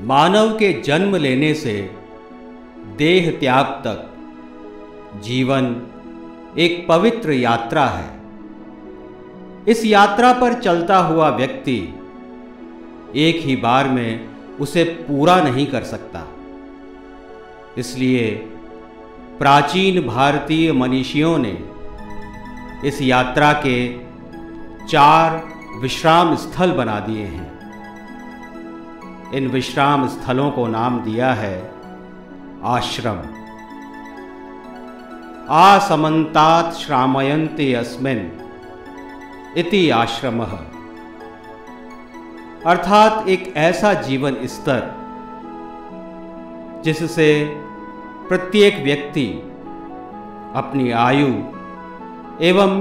मानव के जन्म लेने से देह त्याग तक जीवन एक पवित्र यात्रा है। इस यात्रा पर चलता हुआ व्यक्ति एक ही बार में उसे पूरा नहीं कर सकता। इसलिए प्राचीन भारतीय मनीषियों ने इस यात्रा के 4 विश्राम स्थल बना दिए हैं। इन विश्राम स्थलों को नाम दिया है आश्रम। आसमन्तात् श्रामयन्ते अस्मिन् इति आश्रमः, अर्थात एक ऐसा जीवन स्तर जिससे प्रत्येक व्यक्ति अपनी आयु एवं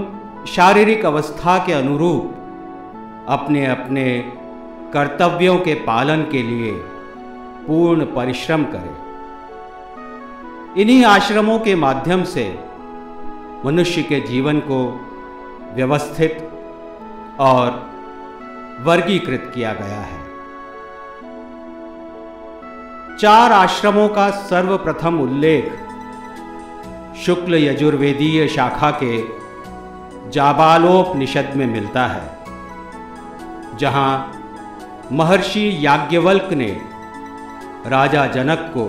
शारीरिक अवस्था के अनुरूप अपने अपने कर्तव्यों के पालन के लिए पूर्ण परिश्रम करे। इन्हीं आश्रमों के माध्यम से मनुष्य के जीवन को व्यवस्थित और वर्गीकृत किया गया है। 4 आश्रमों का सर्वप्रथम उल्लेख शुक्ल यजुर्वेदीय शाखा के जाबालोपनिषद में मिलता है, जहां महर्षि याज्ञवल्क्य ने राजा जनक को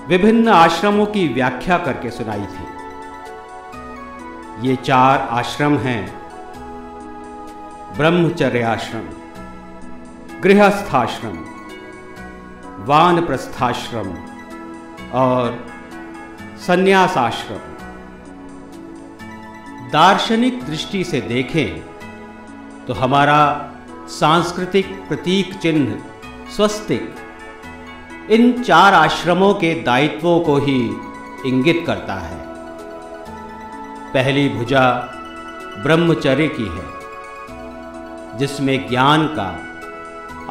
विभिन्न आश्रमों की व्याख्या करके सुनाई थी। ये 4 आश्रम हैं ब्रह्मचर्याश्रम, गृहस्थाश्रम, वानप्रस्थाश्रम और संन्यासाश्रम। दार्शनिक दृष्टि से देखें तो हमारा सांस्कृतिक प्रतीक चिन्ह स्वस्तिक इन 4 आश्रमों के दायित्वों को ही इंगित करता है। पहली भुजा ब्रह्मचर्य की है, जिसमें ज्ञान का,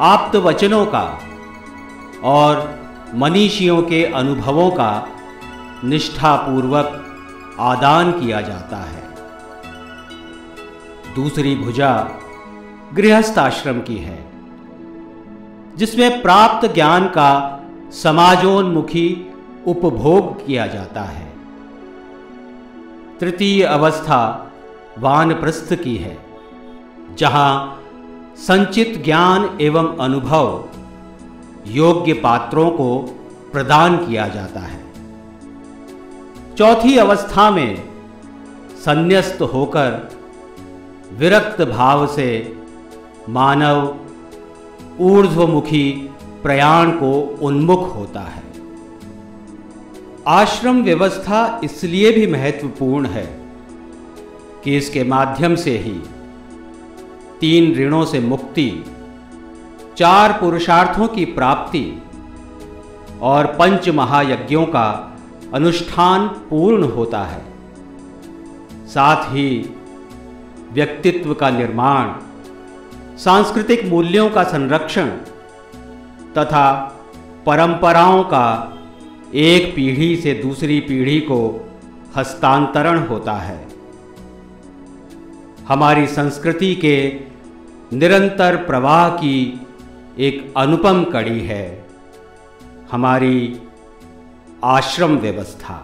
आप्त वचनों का और मनीषियों के अनुभवों का निष्ठापूर्वक आदान किया जाता है। दूसरी भुजा गृहस्थ आश्रम की है, जिसमें प्राप्त ज्ञान का समाजोन्मुखी उपभोग किया जाता है। तृतीय अवस्था वानप्रस्थ की है, जहां संचित ज्ञान एवं अनुभव योग्य पात्रों को प्रदान किया जाता है। चौथी अवस्था में संन्यस्त होकर विरक्त भाव से मानव ऊर्ध्वमुखी प्रयाण को उन्मुख होता है। आश्रम व्यवस्था इसलिए भी महत्वपूर्ण है कि इसके माध्यम से ही 3 ऋणों से मुक्ति, 4 पुरुषार्थों की प्राप्ति और 5 महायज्ञों का अनुष्ठान पूर्ण होता है। साथ ही व्यक्तित्व का निर्माण, सांस्कृतिक मूल्यों का संरक्षण तथा परंपराओं का एक पीढ़ी से दूसरी पीढ़ी को हस्तांतरण होता है। हमारी संस्कृति के निरंतर प्रवाह की एक अनुपम कड़ी है हमारी आश्रम व्यवस्था।